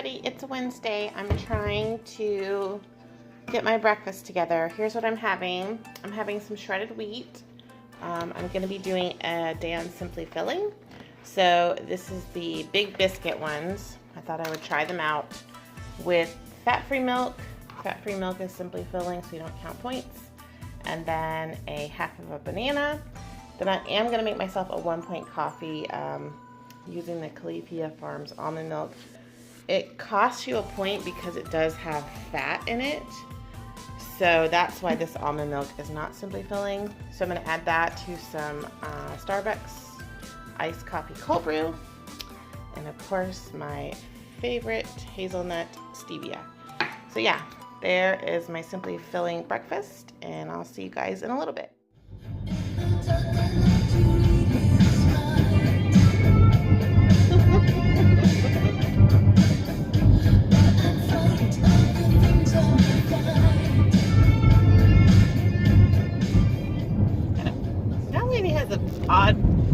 everybody, it's a Wednesday. I'm trying to get my breakfast together. Here's what I'm having. I'm having some shredded wheat. I'm going to be doing a day on Simply Filling. So this is the big biscuit ones. I thought I would try them out with fat-free milk. Fat-free milk is Simply Filling, so you don't count points. And then a half of a banana. Then I am going to make myself a 1-point coffee using the Califia Farms almond milk. It costs you a point because it does have fat in it. So that's why this almond milk is not Simply Filling. So I'm going to add that to some Starbucks iced coffee cold brew. And of course, my favorite hazelnut stevia. So yeah, there is my Simply Filling breakfast. And I'll see you guys in a little bit.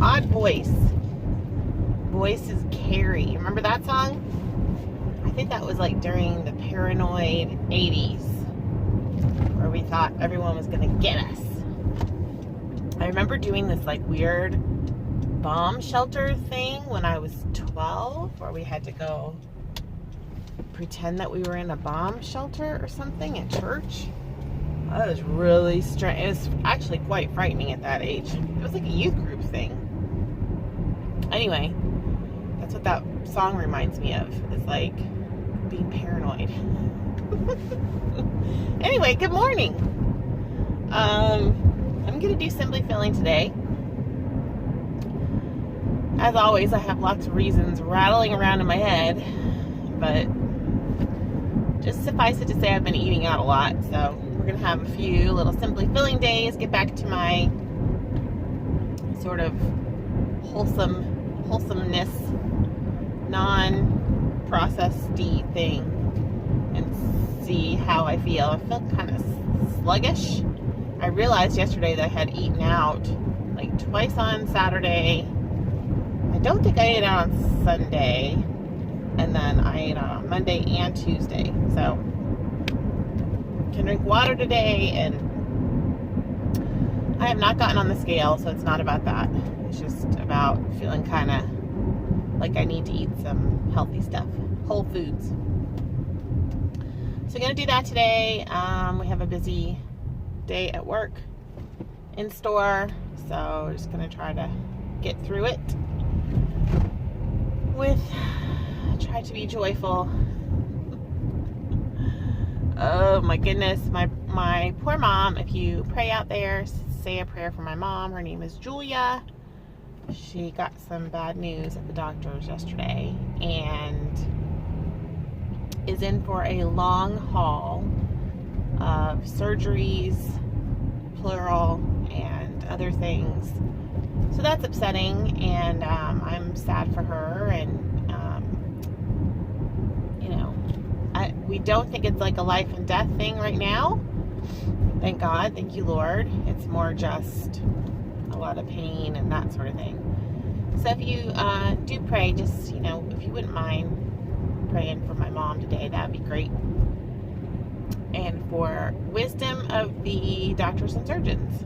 Odd voice. Voice is Carrie. Remember that song? I think that was like during the paranoid 80s where we thought everyone was gonna get us. I remember doing this like weird bomb shelter thing when I was 12 where we had to go pretend that we were in a bomb shelter or something at church. That was really strange. It was actually quite frightening at that age. It was like a youth group thing. Anyway, that's what that song reminds me of. It's like being paranoid. Anyway, good morning. I'm going to do Simply Filling today. As always, I have lots of reasons rattling around in my head. But just suffice it to say I've been eating out a lot. So we're going to have a few little Simply Filling days. Get back to my sort of wholesomeness, non-processed-y thing and see how I feel. I felt kind of sluggish. I realized yesterday that I had eaten out like twice on Saturday. I don't think I ate out on Sunday, and then I ate out on Monday and Tuesday. So can drink water today, and I have not gotten on the scale, so it's not about that. It's just about feeling kind of like I need to eat some healthy stuff, whole foods. So I'm going to do that today. We have a busy day at work, in store, so just going to try to get through it try to be joyful. Oh my goodness, my poor mom. If you pray out there, say a prayer for my mom. Her name is Julia. She got some bad news at the doctor's yesterday and is in for a long haul of surgeries, plural, and other things. So that's upsetting, and I'm sad for her, and we don't think it's like a life and death thing right now. Thank God, thank you Lord. It's more just a lot of pain and that sort of thing. So if you do pray, just, if you wouldn't mind praying for my mom today, that'd be great. And for wisdom of the doctors and surgeons.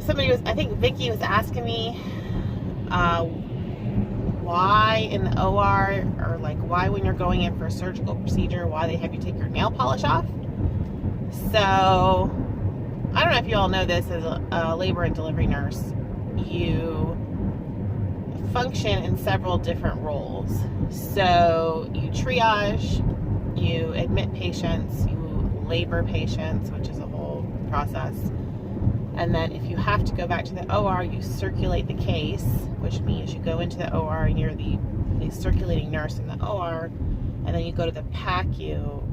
I think Vicky was asking me why in the OR, or like why when you're going in for a surgical procedure, why they have you take your nail polish off. So I don't know if you all know this, as a labor and delivery nurse, you function in several different roles. So you triage, you admit patients, you labor patients, which is a whole process. And then if you have to go back to the OR, you circulate the case, which means you go into the OR and you're the circulating nurse in the OR, and then you go to the PACU,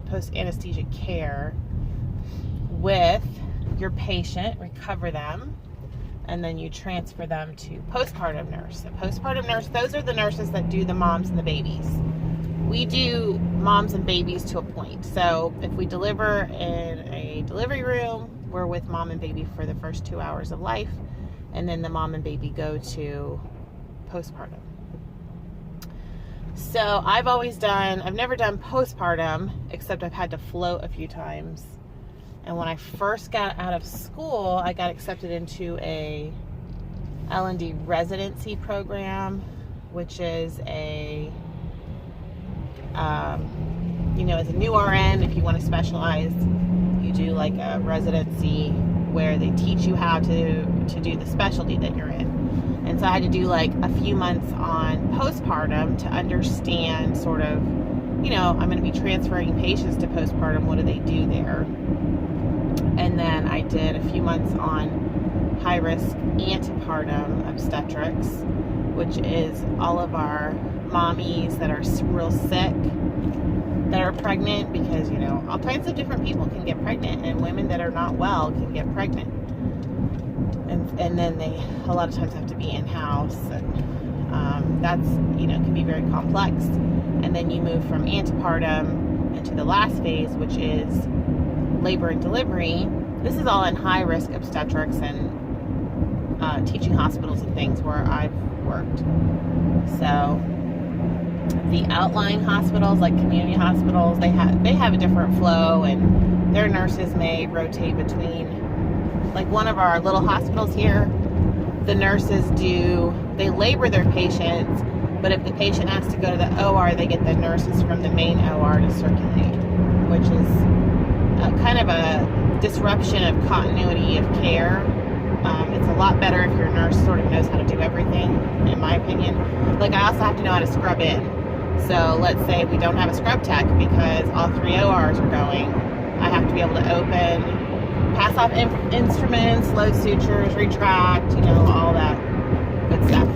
post-anesthetic care, with your patient, recover them, and then you transfer them to postpartum nurse. So postpartum nurse, those are the nurses that do the moms and the babies. We do moms and babies to a point. So if we deliver in a delivery room, we're with mom and baby for the first 2 hours of life, and then the mom and baby go to postpartum. So I've never done postpartum, except I've had to float a few times. And when I first got out of school, I got accepted into a L&D residency program, which is as a new RN, if you want to specialize, you do like a residency where they teach you how to do the specialty that you're in. And so I had to do like a few months on postpartum to understand sort of, I'm going to be transferring patients to postpartum. What do they do there? And then I did a few months on high-risk antepartum obstetrics, which is all of our mommies that are real sick, that are pregnant, because, all kinds of different people can get pregnant, and women that are not well can get pregnant. And then they, a lot of times, have to be in-house, and that's, can be very complex. And then you move from antepartum into the last phase, which is labor and delivery. This is all in high-risk obstetrics and teaching hospitals and things where I've worked. So the outlying hospitals, like community hospitals, they have a different flow, and their nurses may rotate between. Like one of our little hospitals here, the nurses they labor their patients, but if the patient has to go to the OR, they get the nurses from the main OR to circulate, which is kind of a disruption of continuity of care. It's a lot better if your nurse sort of knows how to do everything, in my opinion. Like, I also have to know how to scrub in. So let's say we don't have a scrub tech because all 3 ORs are going. I have to be able to open, pass off instruments, load sutures, retract, all that good stuff.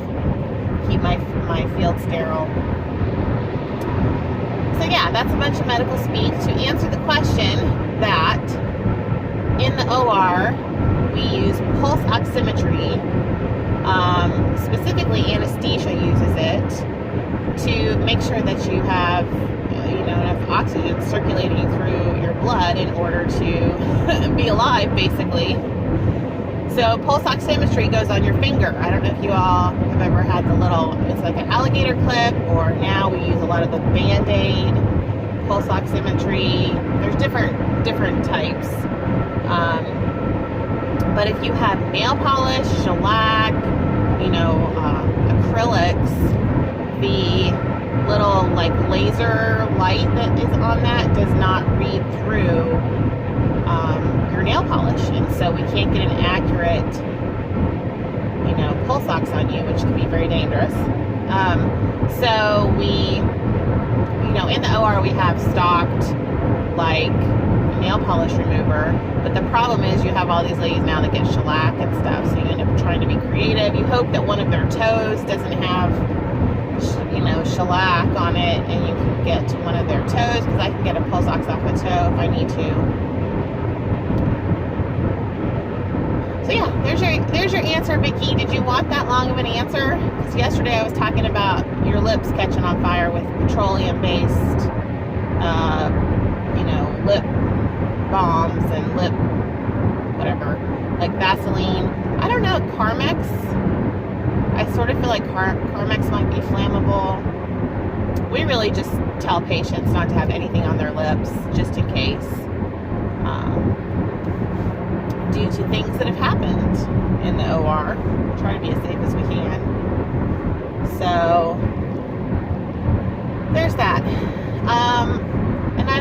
Keep my field sterile. So yeah, that's a bunch of medical speak to answer the question that in the OR we use pulse oximetry. Specifically, anesthesia uses it to make sure that you have enough oxygen circulating through your blood in order to be alive, basically. So pulse oximetry goes on your finger. I don't know if you all have ever had it's like an alligator clip, or now we use a lot of the Band-Aid pulse oximetry. There's different types. But if you have nail polish, shellac, acrylics, the little like laser light that is on that does not read through your nail polish, and so we can't get an accurate pulse ox on you, which can be very dangerous. So we in the OR we have stocked like nail polish remover, but the problem is you have all these ladies now that get shellac and stuff, so you end up trying to be creative. You hope that one of their toes doesn't have shellac on it, and you can get to one of their toes, because I can get a pulse ox off a toe if I need to. So yeah, there's your answer, Vicki. Did you want that long of an answer? Because yesterday I was talking about your lips catching on fire with petroleum-based, lip balms and lip whatever, like Vaseline. I don't know, Carmex. I sort of feel like Carmex might be flammable. We really just tell patients not to have anything on their lips, just in case, due to things that have happened in the OR. Try to be as safe as we can. So there's that. And I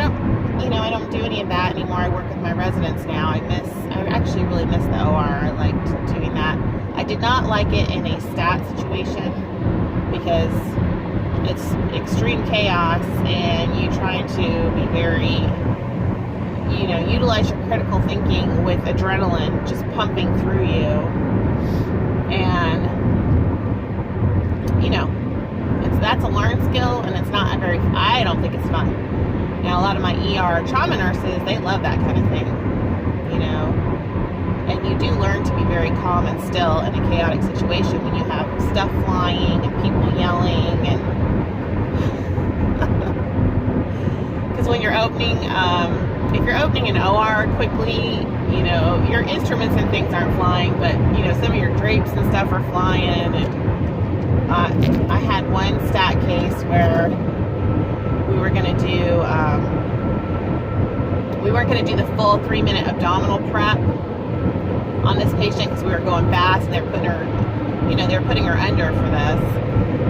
don't do any of that anymore. I work with my residents now. I actually really miss the OR. I liked doing that. I did not like it in a stat situation because it's extreme chaos, and you trying to be very, utilize your critical thinking with adrenaline just pumping through you. And, that's a learned skill, and it's not I don't think it's fun. Now, a lot of my ER trauma nurses, they love that kind of thing, and you do learn to be very calm and still in a chaotic situation when you have stuff flying and people yelling, and because when you're opening, if you're opening an OR quickly, your instruments and things aren't flying, but some of your drapes and stuff are flying, and I had one stat case where we were going to do, we weren't going to do the full 3-minute abdominal prep on this patient because we were going fast and they were putting her under for this.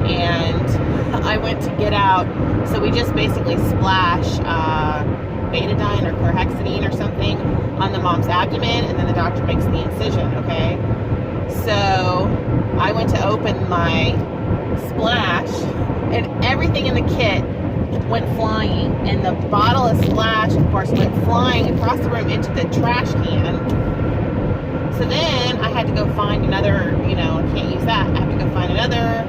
And I went to get out, so we just basically splash betadine or chlorhexidine or something on the mom's abdomen, and then the doctor makes the incision, okay? So I went to open my splash, and everything in the kit went flying, and the bottle of splash, of course, went flying across the room into the trash can. So then I had to go find another, I can't use that. I have to go find another.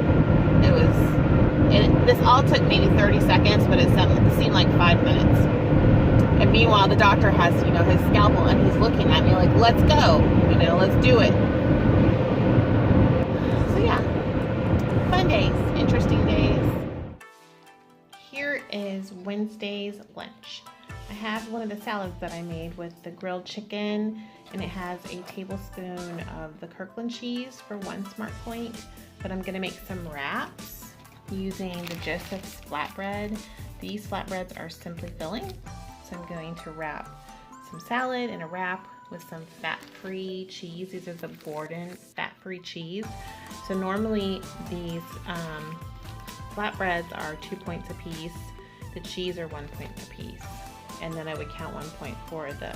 This all took maybe 30 seconds, but it seemed like 5 minutes. And meanwhile, the doctor has, his scalpel, and he's looking at me like, let's go, let's do it. So yeah, fun days, interesting days. Here is Wednesday's lunch. I have one of the salads that I made with the grilled chicken, and it has a tablespoon of the Kirkland cheese for 1 smart point, but I'm gonna make some wraps using the Joseph's flatbread. These flatbreads are simply filling, so I'm going to wrap some salad in a wrap with some fat-free cheese. These are the Borden fat-free cheese. So normally these flatbreads are 2 points a piece. The cheese are 1 point a piece. And then I would count 1 point for the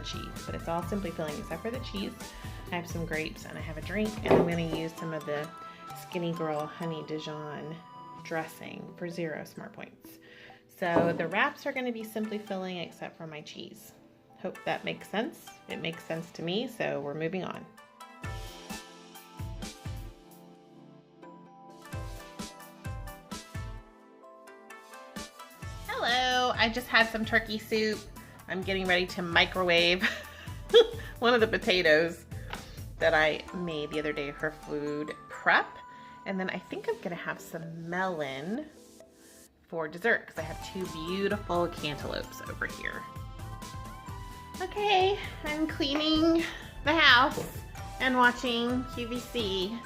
cheese. But it's all simply filling except for the cheese. I have some grapes and I have a drink, and I'm gonna use some of the Skinny Girl Honey Dijon dressing for 0 smart points. So the wraps are gonna be simply filling except for my cheese. Hope that makes sense. It makes sense to me, so we're moving on. Hello, I just had some turkey soup. I'm getting ready to microwave one of the potatoes that I made the other day for food prep. And then I think I'm gonna have some melon for dessert because I have 2 beautiful cantaloupes over here. Okay, I'm cleaning the house and watching QVC.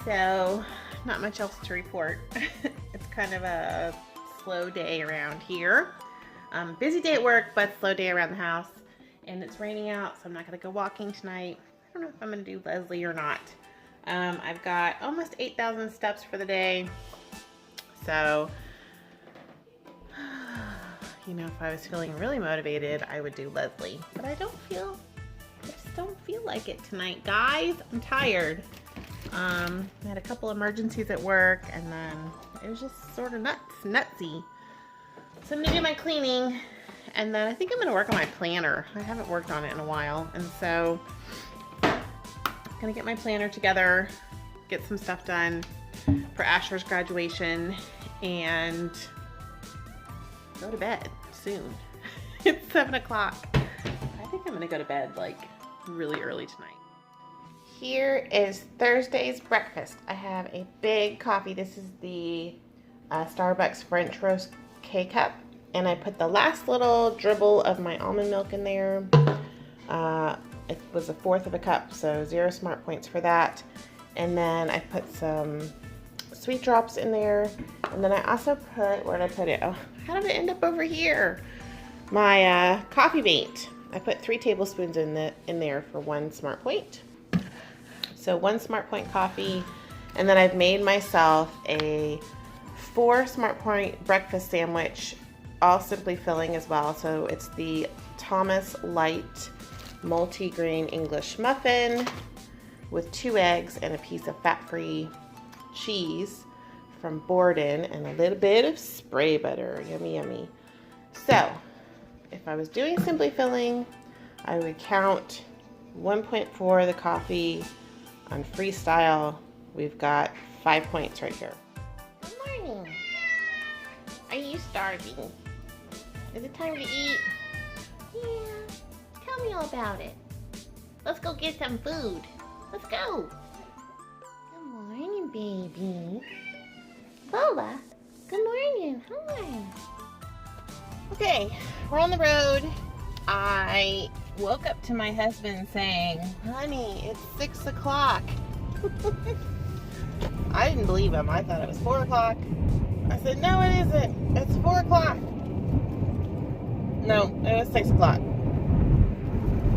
So, not much else to report. It's kind of a slow day around here. Busy day at work, but slow day around the house. And it's raining out, so I'm not gonna go walking tonight. I don't know if I'm gonna do Leslie or not. I've got almost 8,000 steps for the day. So, if I was feeling really motivated, I would do Leslie. But I just don't feel like it tonight, guys. I'm tired. I had a couple emergencies at work, and then it was just sort of nutsy. So I'm gonna do my cleaning, and then I think I'm gonna work on my planner. I haven't worked on it in a while, and so I'm gonna get my planner together, get some stuff done for Asher's graduation, and go to bed soon. It's 7 o'clock. I think I'm gonna go to bed like really early tonight. Here is Thursday's breakfast. I have a big coffee. This is the Starbucks French Roast K-Cup, and I put the last little dribble of my almond milk in there. It was 1/4 of a cup, so 0 smart points for that. And then I put some sweet drops in there, and then I also put, where did I put it? Oh, how did it end up over here? My coffee mate. I put 3 tablespoons in there for 1 smart point. So 1 smart point coffee, and then I've made myself a 4 smart point breakfast sandwich, all simply filling as well. So it's the Thomas Light multi-grain English muffin with 2 eggs and a piece of fat-free cheese from Borden and a little bit of spray butter. Yummy, yummy. So if I was doing simply filling, I would count 1 point for the coffee. On freestyle, we've got 5 points right here. Good morning. Are you starving? Is it time to eat? Yeah. Tell me all about it. Let's go get some food. Let's go. Good morning, baby. Lola, good morning. Hi. Okay, we're on the road. I woke up to my husband saying, honey, it's 6 o'clock. I didn't believe him. I thought it was 4 o'clock. I said, no, it isn't. It's 4 o'clock. No, it was 6 o'clock.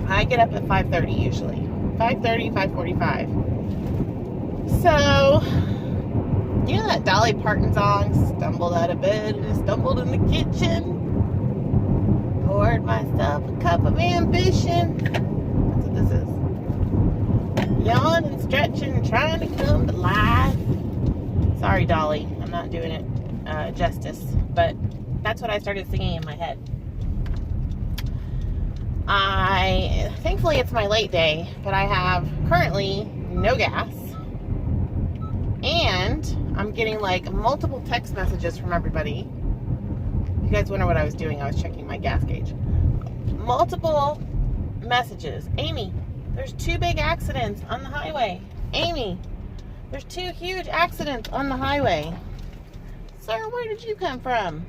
I get up at 5:30 usually. 5:30, 5:45. So, you know that Dolly Parton song, stumbled out of bed and stumbled in the kitchen, poured myself a cup of ambition. That's what this is. Yawning, stretching, trying to come to life. Sorry, Dolly, I'm not doing it justice, but that's what I started singing in my head. Thankfully it's my late day, but I have currently no gas, and I'm getting like multiple text messages from everybody. You guys wonder what I was doing. I was checking my gas gauge. Multiple messages. Amy, there's 2 big accidents on the highway. Amy, there's 2 huge accidents on the highway. Sir, where did you come from?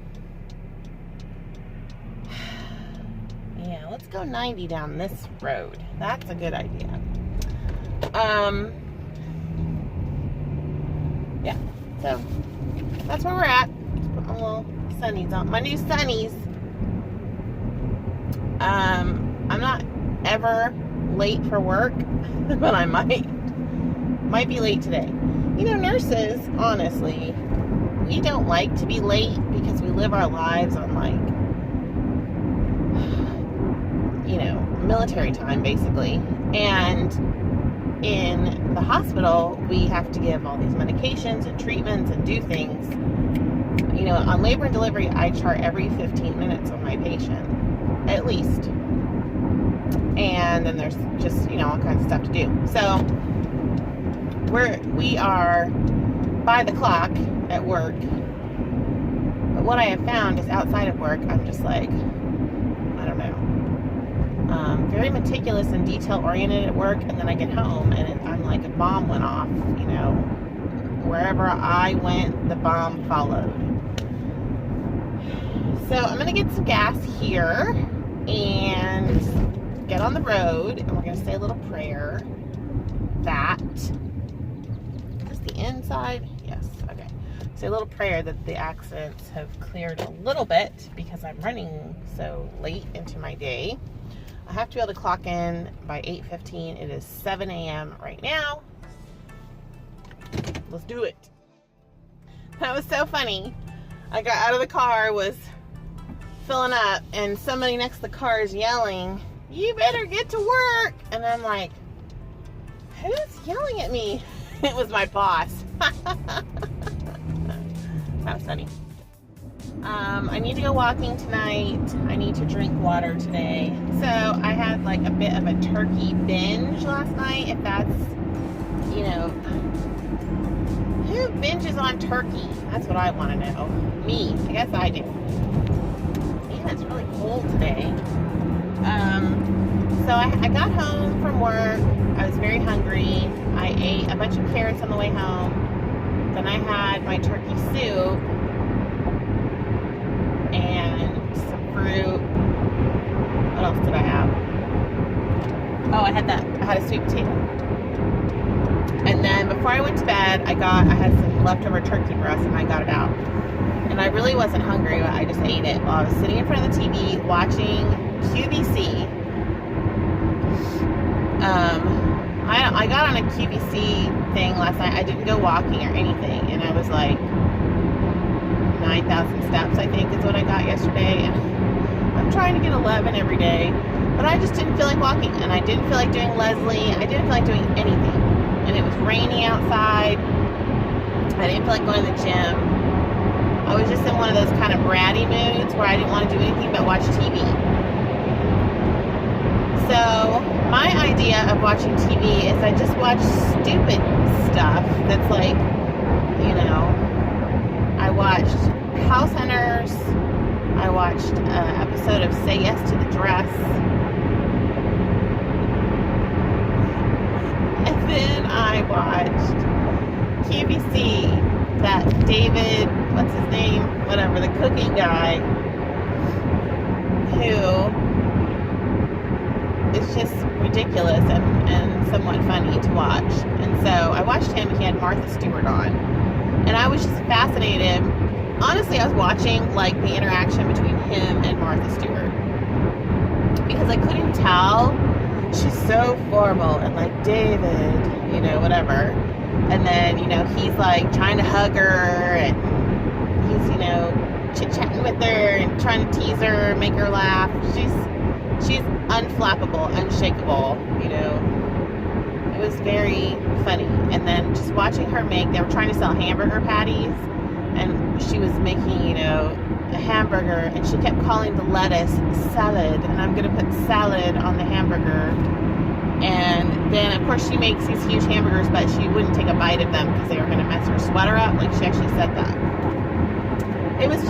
Yeah, let's go 90 down this road. That's a good idea. Yeah, so that's where we're at. Just put my little sunnies on. My new sunnies. I'm not ever late for work, but I might be late today. You know, nurses, honestly, we don't like to be late because we live our lives on, like, you know, military time, basically. And in the hospital, we have to give all these medications and treatments and do things. You know, on labor and delivery, I chart every 15 minutes on my patient, at least. And then there's just, you know, all kinds of stuff to do. So we are by the clock at work. But what I have found is outside of work, I'm just like, I don't know. Very meticulous and detail-oriented at work, and then I get home, and I'm like, a bomb went off, you know. Wherever I went, the bomb followed. So I'm going to get some gas here, and get on the road, and we're going to say a little prayer that, is this the inside? Yes, okay. Say a little prayer that the accidents have cleared a little bit, because I'm running so late into my day. I have to be able to clock in by 8:15. It is 7 a.m. right now. Let's do it. That was so funny. I got out of the car, was filling up, and somebody next to the car is yelling, "You better get to work!" And I'm like, who's yelling at me? It was my boss. That was funny. I need to go walking tonight. I need to drink water today. So I had like a bit of a turkey binge last night, if that's, you know, who binges on turkey? That's what I want to know. Me. I guess I do. Man, it's really cold today. So I got home from work. I was very hungry. I ate a bunch of carrots on the way home. Then I had my turkey soup and some fruit. What else did I have? Oh, I had a sweet potato. And then before I went to bed, I had some leftover turkey breast, and I got it out. And I really wasn't hungry, but I just ate it while I was sitting in front of the TV watching QVC. I got on a QVC thing last night. I didn't go walking or anything, and I was like 9,000 steps, I think, is what I got yesterday. And I'm trying to get 11 every day, but I just didn't feel like walking, and I didn't feel like doing Leslie. I didn't feel like doing anything, and it was rainy outside. I didn't feel like going to the gym. I was just in one of those kind of bratty moods where I didn't want to do anything but watch TV. So my idea of watching TV is I just watch stupid stuff that's like, you know, I watched House Hunters. I watched an episode of Say Yes to the Dress. And then I watched QVC, that David, what's his name? Whatever, the cooking guy, who is it's just ridiculous and somewhat funny to watch. And so I watched him. He had Martha Stewart on, and I was just fascinated. Honestly, I was watching like the interaction between him and Martha Stewart, because I couldn't tell. She's so formal and like, David, you know, whatever. And then, you know, he's like trying to hug her, and he's, you know, chit-chatting with her and trying to tease her, make her laugh. She's unflappable, unshakable, you know. It was very funny. And then just watching her they were trying to sell hamburger patties, and she was making, you know, a hamburger, and she kept calling the lettuce salad, and I'm gonna put salad on the hamburger. And then of course she makes these huge hamburgers, but she wouldn't take a bite of them because they were gonna mess her sweater up. Like, she actually said that. It was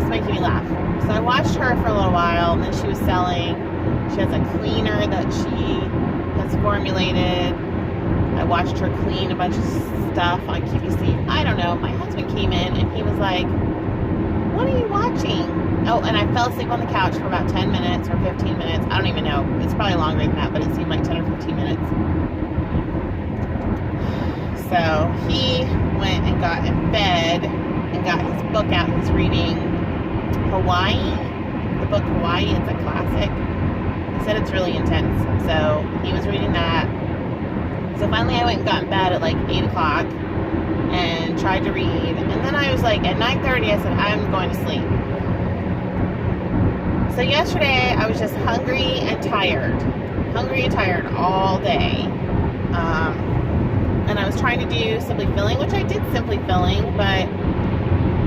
making me laugh. So I watched her for a little while, and then she was selling. She has a cleaner that she has formulated. I watched her clean a bunch of stuff on QVC. I don't know. My husband came in and he was like, "What are you watching?" Oh, and I fell asleep on the couch for about 10 minutes or 15 minutes. I don't even know. It's probably longer than that, but it seemed like 10 or 15 minutes. So he went and got in bed and got his book out. He's reading Hawaii, the book Hawaii. It's a classic. He said it's really intense. So he was reading that. So finally I went and got in bed at like 8 o'clock and tried to read. And then I was like, at 9:30, I said, I'm going to sleep. So yesterday I was just hungry and tired all day. And I was trying to do simply filling, which I did simply filling, but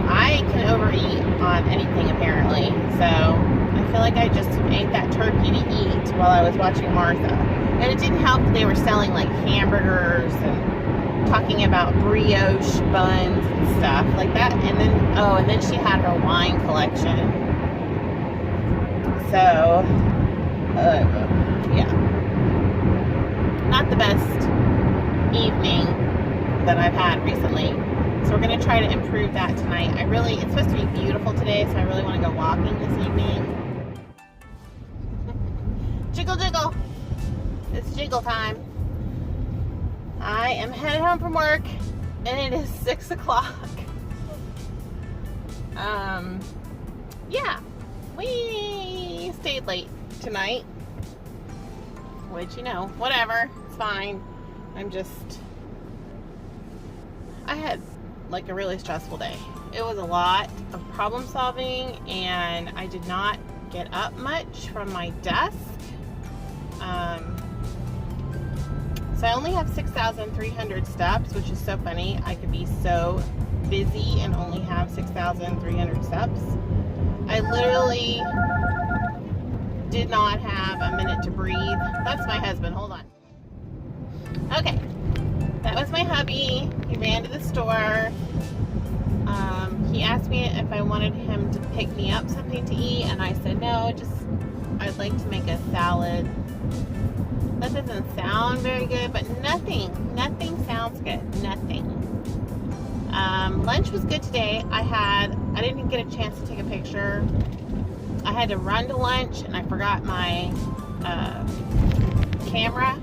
I can overeat on anything apparently. So I feel like I just ate that turkey to eat while I was watching Martha. And it didn't help that they were selling like hamburgers and talking about brioche buns and stuff like that. And then she had her wine collection. So, yeah. Not the best evening that I've had recently. So we're going to try to improve that tonight. It's supposed to be beautiful today, so I really want to go walking this evening. Jiggle, jiggle. It's jiggle time. I am headed home from work, and it is 6 o'clock. Yeah, we stayed late tonight, which, you know, whatever, it's fine. I had like a really stressful day. It was a lot of problem solving, and I did not get up much from my desk. So I only have 6,300 steps, which is so funny. I could be so busy and only have 6,300 steps. I literally did not have a minute to breathe. That's my husband. Hold on. Okay. That was my hubby. He ran to the store. He asked me if I wanted him to pick me up something to eat, and I said no, I'd like to make a salad. That doesn't sound very good, but nothing sounds good. Nothing. Lunch was good today. I didn't get a chance to take a picture. I had to run to lunch, and I forgot my camera,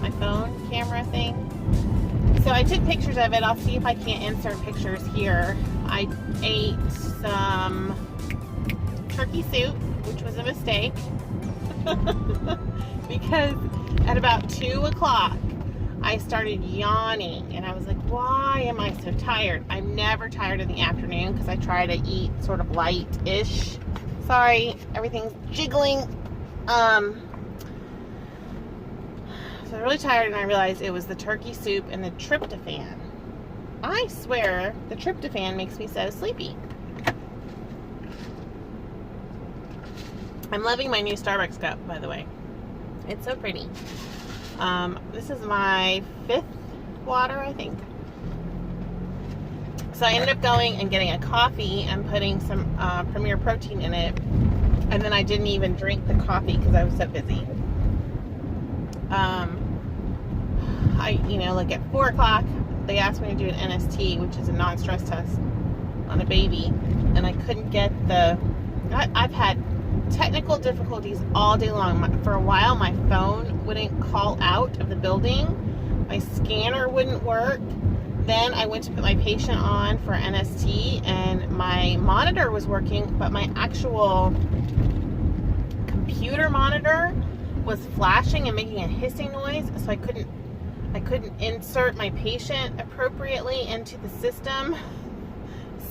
my phone camera thing. So I took pictures of it. I'll see if I can't insert pictures here. I ate some turkey soup, which was a mistake. Because at about 2 o'clock, I started yawning, and I was like, why am I so tired? I'm never tired in the afternoon because I try to eat sort of light-ish. Sorry, everything's jiggling. So I was really tired, and I realized it was the turkey soup and the tryptophan. I swear the tryptophan makes me so sleepy. I'm loving my new Starbucks cup, by the way. It's so pretty. This is my 5th water, I think. So I ended up going and getting a coffee and putting some Premier Protein in it. And then I didn't even drink the coffee because I was so busy. Like at 4 o'clock, they asked me to do an NST, which is a non-stress test on a baby. And I couldn't get I've had technical difficulties all day long. For a while, my phone wouldn't call out of the building. My scanner wouldn't work. Then I went to put my patient on for NST, and my monitor was working, but my actual computer monitor was flashing and making a hissing noise, so I couldn't insert my patient appropriately into the system.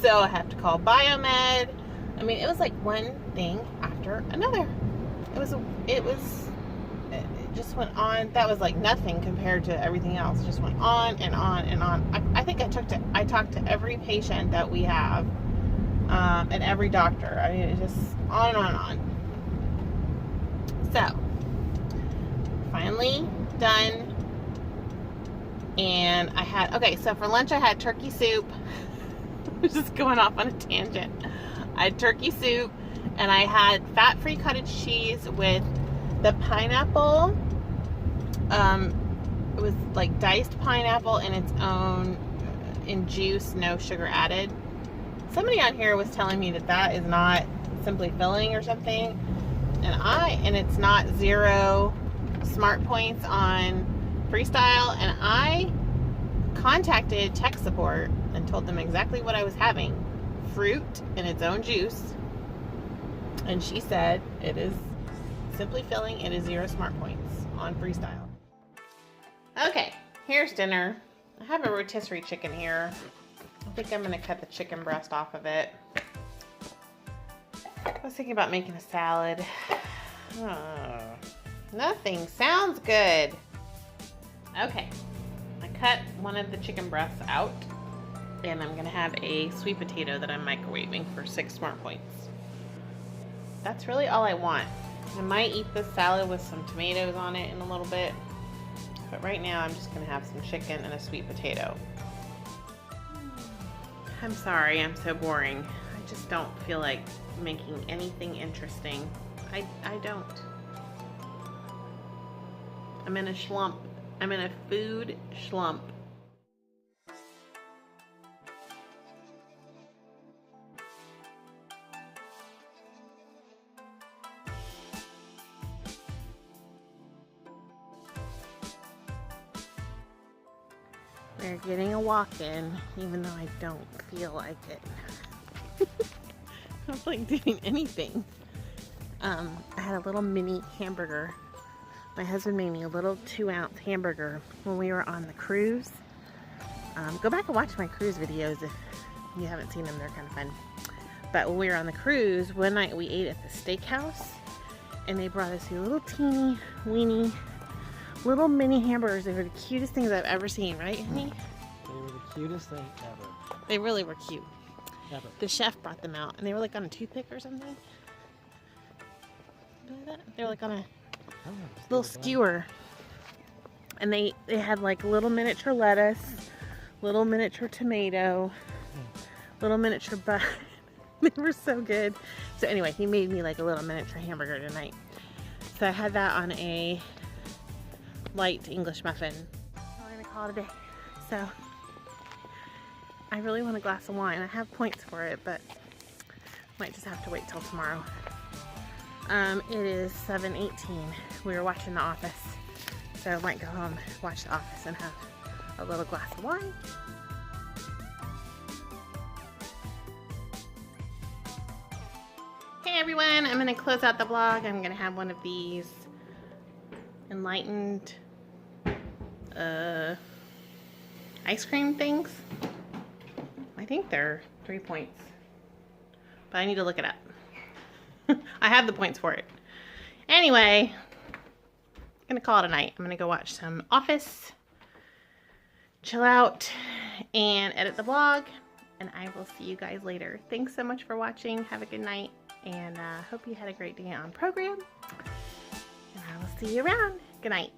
So I have to call Biomed. I mean, it was like one thing after another. It just went on. That was like nothing compared to everything else. It just went on and on and on. I think I talked to every patient that we have, and every doctor. I mean, it just on and on and on. So finally done. And I had, okay, so for lunch I had turkey soup. I'm just going off on a tangent. I had turkey soup, and I had fat-free cottage cheese with the pineapple. It was like diced pineapple in its own, in juice, no sugar added. Somebody on here was telling me that is not Simply Filling or something, and it's not 0 smart points on Freestyle, and I contacted tech support and told them exactly what I was having. Fruit in its own juice, and she said it is Simply Filling, it is 0 smart points on Freestyle. Okay, here's dinner. I have a rotisserie chicken here. I think I'm going to cut the chicken breast off of it. I was thinking about making a salad. Oh, nothing sounds good. Okay, I cut one of the chicken breasts out, and I'm gonna have a sweet potato that I'm microwaving for 6 smart points. That's really all I want. I might eat this salad with some tomatoes on it in a little bit, but right now I'm just gonna have some chicken and a sweet potato. I'm sorry, I'm so boring. I just don't feel like making anything interesting. I don't. I'm in a slump. I'm in a food slump. We're getting a walk in, even though I don't feel like it. I don't like doing anything. I had a little mini hamburger. My husband made me a little 2-ounce hamburger when we were on the cruise. Go back and watch my cruise videos if you haven't seen them. They're kind of fun. But when we were on the cruise, one night we ate at the steakhouse, and they brought us these little teeny weeny little mini hamburgers. They were the cutest things I've ever seen, right, honey? They were the cutest thing ever. They really were cute. Ever. The chef brought them out, and they were like on a toothpick or something. Remember that? They were like on a little skewer, and they had like little miniature lettuce, little miniature tomato, little miniature butter. They were so good. So anyway, he made me like a little miniature hamburger tonight. So I had that on a light English muffin. We're gonna call it a day. So I really want a glass of wine. I have points for it, but might just have to wait till tomorrow. It is 7:18. We were watching The Office, so I might go home, watch The Office, and have a little glass of wine. Hey everyone, I'm gonna close out the vlog. I'm gonna have one of these enlightened ice cream things. I think they're 3 points, but I need to look it up. I have the points for it. Anyway, I'm gonna call it a night. I'm gonna go watch some Office, chill out, and edit the vlog, and I will see you guys later. Thanks so much for watching. Have a good night, and hope you had a great day on program, and I will see you around. Good night.